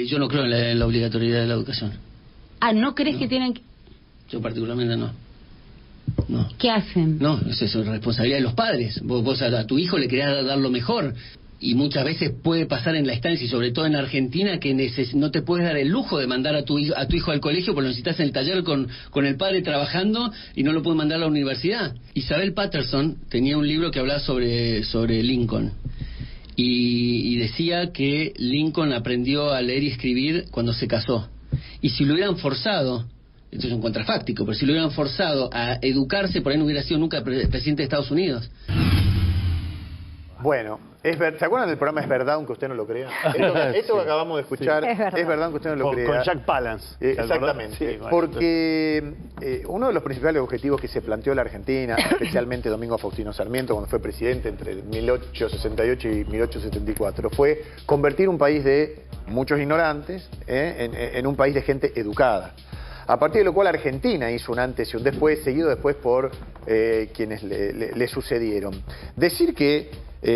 Yo no creo en la obligatoriedad de la educación. Ah, ¿no crees No. que tienen que...? Yo particularmente no. No. ¿Qué hacen? No, es eso, responsabilidad de los padres. Vos a tu hijo le querés dar lo mejor. Y muchas veces puede pasar en la estancia, y sobre todo en Argentina, que no te puedes dar el lujo de mandar a tu hijo al colegio porque lo necesitas en el taller con el padre trabajando y no lo puedes mandar a la universidad. Isabel Patterson tenía un libro que hablaba sobre Lincoln. Y decía que Lincoln aprendió a leer y escribir cuando se casó. Y si lo hubieran forzado, esto es un contrafáctico, pero si lo hubieran forzado a educarse, por ahí no hubiera sido nunca presidente de Estados Unidos. Bueno, ¿se acuerdan del programa Es Verdad, aunque usted no lo crea? Esto que acabamos de escuchar, Sí. es verdad, aunque usted no lo crea. Con Jack Palance. Exactamente, Sí, bueno, porque uno de los principales objetivos que se planteó la Argentina, especialmente Domingo Faustino Sarmiento, cuando fue presidente entre 1868 y 1874, fue convertir un país de muchos ignorantes en un país de gente educada. A partir de lo cual Argentina hizo un antes y un después, seguido después por quienes le sucedieron. Decir que,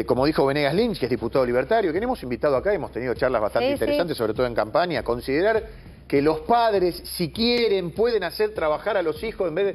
como dijo Venegas Lynch, que es diputado libertario, que le hemos invitado acá, hemos tenido charlas bastante interesantes, sobre todo en campaña, considerar que los padres, si quieren, pueden hacer trabajar a los hijos en vez de...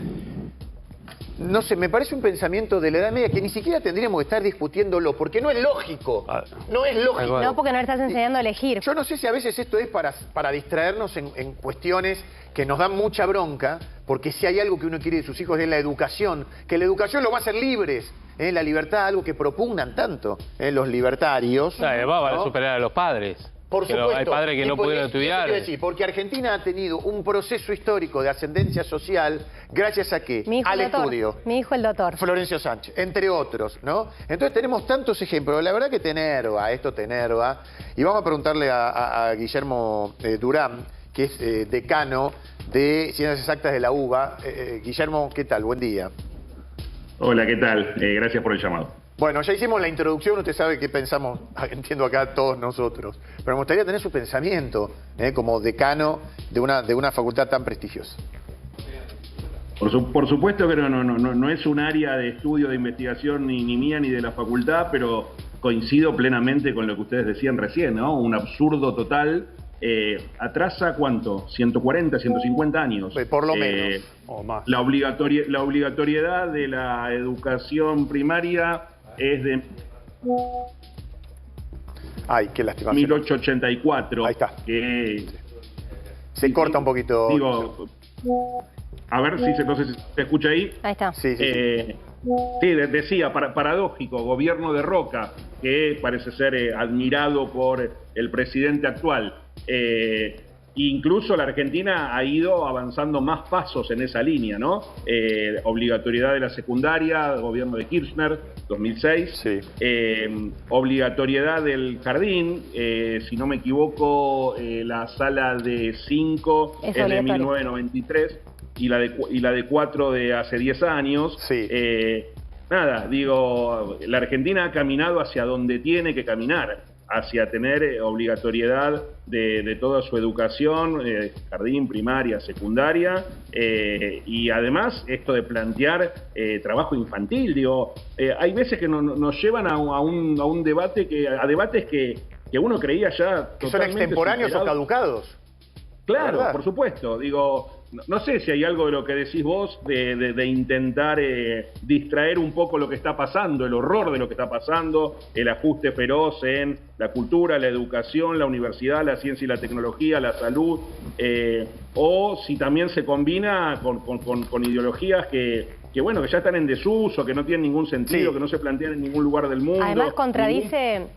No sé, me parece un pensamiento de la Edad Media que ni siquiera tendríamos que estar discutiéndolo, porque no es lógico. No es lógico. No, porque no le estás enseñando a elegir. Yo no sé si a veces esto es para distraernos en cuestiones que nos dan mucha bronca, porque si hay algo que uno quiere de sus hijos es la educación, que la educación los va a hacer libres, la libertad, algo que propugnan tanto los libertarios. Claro, va a superar a los padres. Por supuesto. Hay padres que no pudieron estudiar. Quiero decir, porque Argentina ha tenido un proceso histórico de ascendencia social gracias a qué? Al estudio. Mi hijo el doctor. Florencio Sánchez, entre otros, ¿no? Entonces tenemos tantos ejemplos. La verdad que te enerva. Y vamos a preguntarle a Guillermo Durán, que es decano de Ciencias Exactas de la UBA. Guillermo, ¿qué tal? Buen día. Hola, ¿qué tal? Gracias por el llamado. Bueno, ya hicimos la introducción, usted sabe qué pensamos, entiendo acá todos nosotros, pero me gustaría tener su pensamiento como decano de una facultad tan prestigiosa. Por supuesto que no es un área de estudio, de investigación ni mía ni de la facultad, pero coincido plenamente con lo que ustedes decían recién, ¿no? Un absurdo total. ¿Atrasa cuánto? 140, 150 años. Por lo menos, o más. La obligatoriedad de la educación primaria es de... Ay, qué lástima. 1884. Ahí está. Que, se corta un poquito. Digo, a ver si no sé si se escucha ahí. Ahí está. Sí. Sí, decía, paradójico, gobierno de Roca, que parece ser admirado por el presidente actual. Incluso la Argentina ha ido avanzando más pasos en esa línea, ¿no? Obligatoriedad de la secundaria, gobierno de Kirchner, 2006. Sí. Obligatoriedad del jardín, si no me equivoco, la sala de 5 es de 1993 y la de 4 de hace 10 años. Sí. Nada, digo, la Argentina ha caminado hacia donde tiene que caminar, hacia tener obligatoriedad de toda su educación, jardín, primaria, secundaria, y además esto de plantear trabajo infantil, digo, hay veces que nos llevan a un debate, a debates que uno creía ya que son extemporáneos o caducados. Claro, por supuesto, digo, no sé si hay algo de lo que decís vos de intentar distraer un poco lo que está pasando, el horror de lo que está pasando, el ajuste feroz en la cultura, la educación, la universidad, la ciencia y la tecnología, la salud, o si también se combina con ideologías que bueno, que ya están en desuso, que no tienen ningún sentido, que no se plantean en ningún lugar del mundo. Además contradice,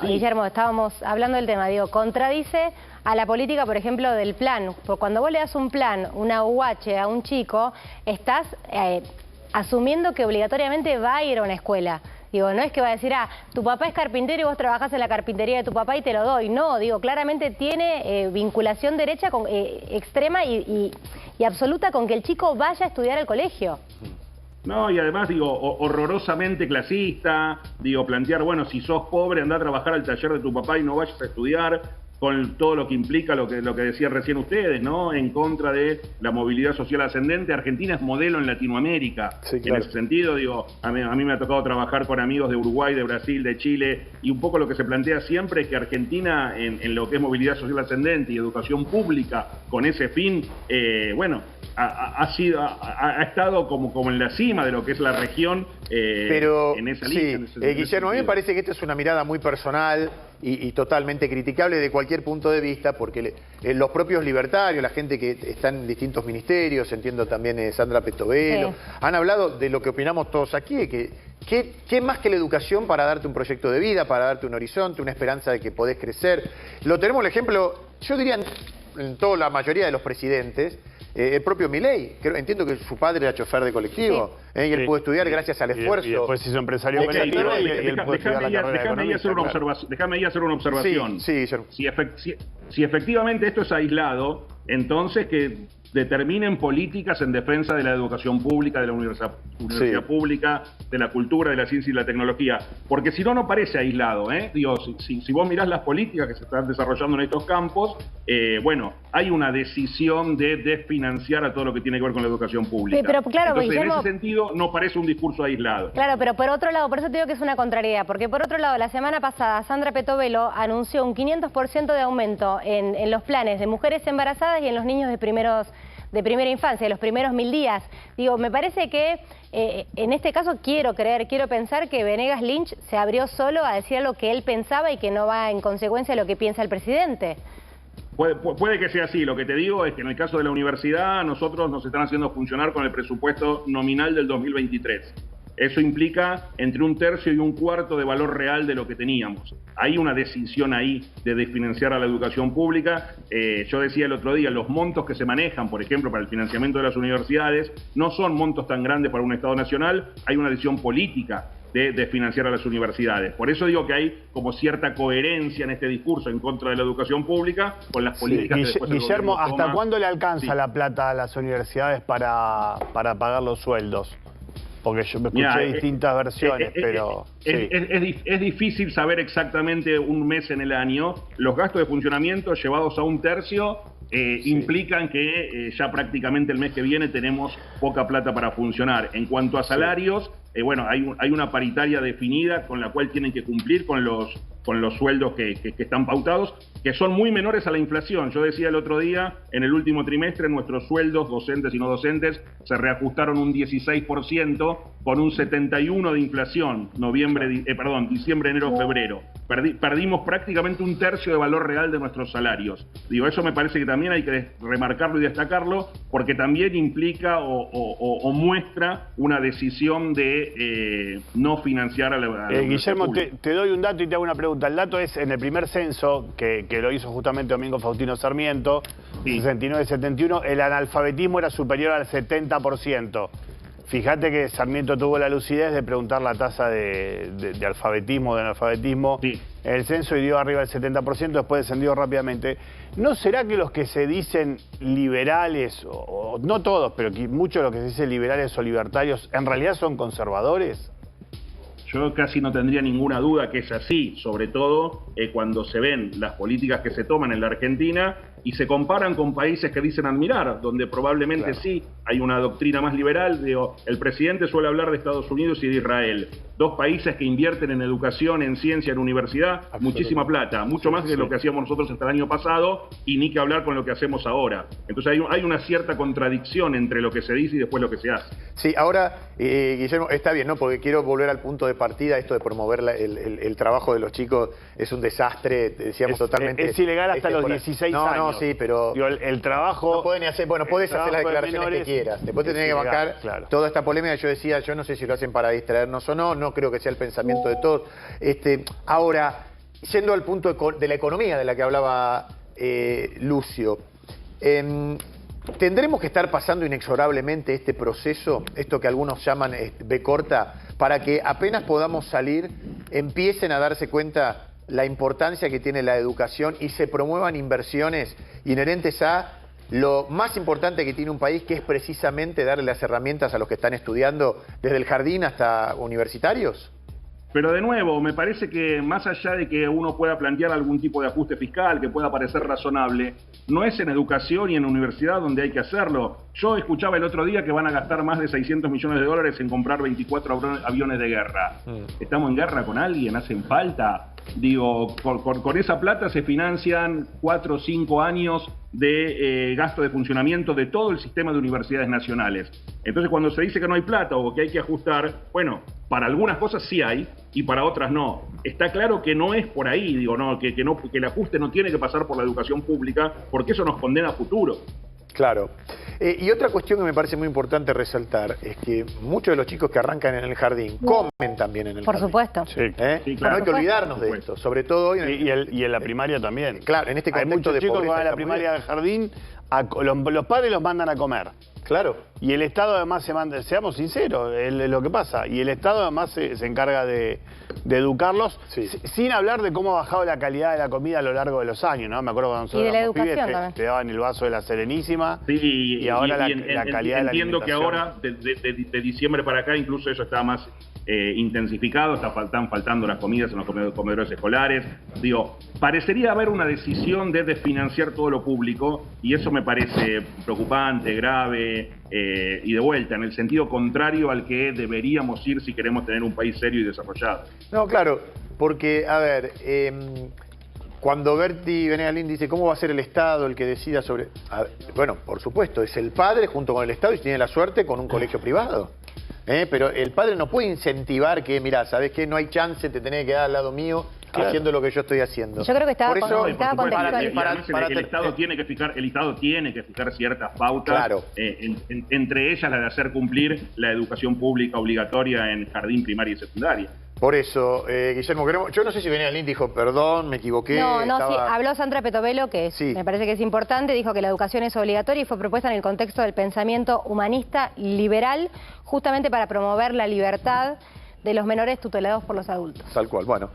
Guillermo, estábamos hablando del tema, contradice a la política, por ejemplo, del plan. Porque cuando vos le das un plan, una UH a un chico, estás asumiendo que obligatoriamente va a ir a una escuela. Digo, no es que va a decir, tu papá es carpintero y vos trabajás en la carpintería de tu papá y te lo doy. No, digo, claramente tiene vinculación derecha extrema y absoluta con que el chico vaya a estudiar al colegio. No, y además, digo, horrorosamente clasista, digo, plantear, bueno, si sos pobre, andá a trabajar al taller de tu papá y no vayas a estudiar. con todo lo que implica lo que decían recién ustedes, ¿no? En contra de la movilidad social ascendente. Argentina es modelo en Latinoamérica. Sí, claro. En ese sentido, digo, a mí me ha tocado trabajar con amigos de Uruguay, de Brasil, de Chile, y un poco lo que se plantea siempre es que Argentina, en lo que es movilidad social ascendente y educación pública, con ese fin, ha estado como en la cima de lo que es la región. Pero en esa sí, línea, Guillermo, a mí me parece que esta es una mirada muy personal y totalmente criticable de cualquier punto de vista, porque los propios libertarios, la gente que está en distintos ministerios, entiendo también Sandra Petovelo, han hablado de lo que opinamos todos aquí, que ¿qué más que la educación para darte un proyecto de vida, para darte un horizonte, una esperanza de que podés crecer? Lo tenemos el ejemplo, yo diría, en toda la mayoría de los presidentes. El propio Milei, entiendo que su padre era chofer de colectivo, y él pudo estudiar gracias al esfuerzo. Y después hizo empresario colectivo y él pudo estudiar la carrera económica. Déjame ahí hacer una observación. Sí, si efectivamente esto es aislado, entonces que determinen políticas en defensa de la educación pública, de la universidad pública, de la cultura, de la ciencia y la tecnología. Porque si no, no parece aislado, ¿eh? Digo, si vos mirás las políticas que se están desarrollando en estos campos, hay una decisión de desfinanciar a todo lo que tiene que ver con la educación pública. Sí, pero claro, entonces, Guillermo, en ese sentido, no parece un discurso aislado. Claro, pero por otro lado, por eso te digo que es una contrariedad, porque por otro lado, la semana pasada, Sandra Petovelo anunció un 500% de aumento en los planes de mujeres embarazadas y en los niños de primera infancia, de los primeros 1000 días. Digo, me parece que en este caso quiero pensar que Venegas Lynch se abrió solo a decir lo que él pensaba y que no va en consecuencia de lo que piensa el presidente. Puede que sea así. Lo que te digo es que en el caso de la universidad, nosotros nos están haciendo funcionar con el presupuesto nominal del 2023. Eso implica entre 1/3 y 1/4 de valor real de lo que teníamos. Hay una decisión ahí de desfinanciar a la educación pública. Yo decía el otro día, los montos que se manejan, por ejemplo, para el financiamiento de las universidades, no son montos tan grandes para un Estado nacional. Hay una decisión política de financiar a las universidades. Por eso digo que hay como cierta coherencia en este discurso en contra de la educación pública con las políticas que después el Guillermo, gobierno ¿hasta toma? cuándo le alcanza la plata a las universidades para pagar los sueldos? Porque yo me escuché distintas versiones, pero... Es difícil saber exactamente un mes en el año. Los gastos de funcionamiento llevados a 1/3 implican que ya prácticamente el mes que viene tenemos poca plata para funcionar. En cuanto a salarios, hay una paritaria definida con la cual tienen que cumplir con los sueldos que están pautados, que son muy menores a la inflación. Yo decía el otro día, en el último trimestre, nuestros sueldos, docentes y no docentes, se reajustaron un 16%, con un 71% de inflación, diciembre, enero, febrero. Perdimos prácticamente 1/3 de valor real de nuestros salarios. Digo, eso me parece que también hay que remarcarlo y destacarlo, porque también implica o muestra una decisión de no financiar a la Guillermo, te doy un dato y te hago una pregunta. El dato es, en el primer censo, que lo hizo justamente Domingo Faustino Sarmiento, 69-71, el analfabetismo era superior al 70%. Fíjate que Sarmiento tuvo la lucidez de preguntar la tasa de alfabetismo, de analfabetismo, en el censo, y dio arriba del 70%, después descendió rápidamente. ¿No será que los que se dicen liberales, o no todos, pero muchos de los que se dicen liberales o libertarios, en realidad son conservadores? Yo casi no tendría ninguna duda que es así, sobre todo cuando se ven las políticas que se toman en la Argentina y se comparan con países que dicen admirar, donde probablemente sí hay una doctrina más liberal. Digo, el presidente suele hablar de Estados Unidos y de Israel, dos países que invierten en educación, en ciencia, en universidad, muchísima plata, mucho más que lo que hacíamos nosotros hasta el año pasado, y ni que hablar con lo que hacemos ahora. Entonces hay una cierta contradicción entre lo que se dice y después lo que se hace. Sí, ahora, Guillermo, está bien, ¿no? Porque quiero volver al punto de partida. Esto de promover el trabajo de los chicos es un desastre, decíamos totalmente. Es ilegal hasta los 16 años. No, sí, pero... Digo, el trabajo... No pueden hacer, podés hacer las declaraciones que quieras. Después te tenés que bancar toda esta polémica. Yo decía, yo no sé si lo hacen para distraernos o no, no creo que sea el pensamiento de todos. Ahora, yendo al punto de la economía de la que hablaba Lucio, ¿tendremos que estar pasando inexorablemente este proceso, esto que algunos llaman B corta, para que apenas podamos salir, empiecen a darse cuenta la importancia que tiene la educación y se promuevan inversiones inherentes a lo más importante que tiene un país, que es precisamente darle las herramientas a los que están estudiando desde el jardín hasta universitarios? Pero de nuevo, me parece que más allá de que uno pueda plantear algún tipo de ajuste fiscal que pueda parecer razonable, no es en educación y en universidad donde hay que hacerlo. Yo escuchaba el otro día que van a gastar más de 600 millones de dólares en comprar 24 aviones de guerra. ¿Estamos en guerra con alguien? ¿Hacen falta? Digo, con esa plata se financian 4 o 5 años de gasto de funcionamiento de todo el sistema de universidades nacionales. Entonces, cuando se dice que no hay plata o que hay que ajustar, bueno, para algunas cosas sí hay y para otras no. Está claro que no es por ahí, digo, no, que el ajuste no tiene que pasar por la educación pública, porque eso nos condena a futuro. Claro. Y otra cuestión que me parece muy importante resaltar es que muchos de los chicos que arrancan en el jardín comen también en el jardín. Por supuesto. Sí, No hay que olvidarnos de esto, sobre todo hoy. Y en la primaria también. Claro, en este Hay contexto muchos de chicos que pobreza van a la está muy primaria del jardín, los padres los mandan a comer. Claro. Y el Estado además se manda, seamos sinceros, es lo que pasa. Y el Estado además se encarga de educarlos, sin hablar de cómo ha bajado la calidad de la comida a lo largo de los años, ¿no? Me acuerdo cuando nosotros Y de la éramos educación pibes, también. te daban el vaso de la Serenísima. Sí, y ahora la calidad de la entiendo que alimentación. ahora, de diciembre para acá, incluso eso está más intensificado, están faltando las comidas en los comedores escolares. Digo, parecería haber una decisión de desfinanciar todo lo público, y eso me parece preocupante, grave, y de vuelta, en el sentido contrario al que deberíamos ir si queremos tener un país serio y desarrollado. No, claro, porque, a ver, cuando Berti Benegalín dice cómo va a ser el Estado el que decida sobre... bueno, por supuesto, es el padre junto con el Estado y si tiene la suerte con un colegio privado. Pero el padre no puede incentivar que, mirá, ¿sabés qué? No hay chance, te tenés que quedar al lado mío haciendo lo que yo estoy haciendo. Yo creo que estaba, Por eso, contextualizado. El Estado tiene que fijar ciertas pautas, Claro. Entre ellas la de hacer cumplir la educación pública obligatoria en jardín, primaria y secundaria. Por eso, Guillermo, yo no sé si Benegalín dijo, perdón, me equivoqué. No, estaba... sí, habló Sandra Petovelo, que me parece que es importante, dijo que la educación es obligatoria y fue propuesta en el contexto del pensamiento humanista liberal, justamente para promover la libertad de los menores tutelados por los adultos. Tal cual, bueno.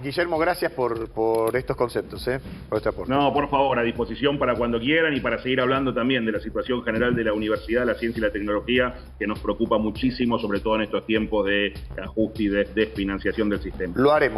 Guillermo, gracias por estos conceptos, por este aporte. No, por favor, a disposición para cuando quieran y para seguir hablando también de la situación general de la universidad, la ciencia y la tecnología, que nos preocupa muchísimo, sobre todo en estos tiempos de ajuste y de desfinanciación del sistema. Lo haremos.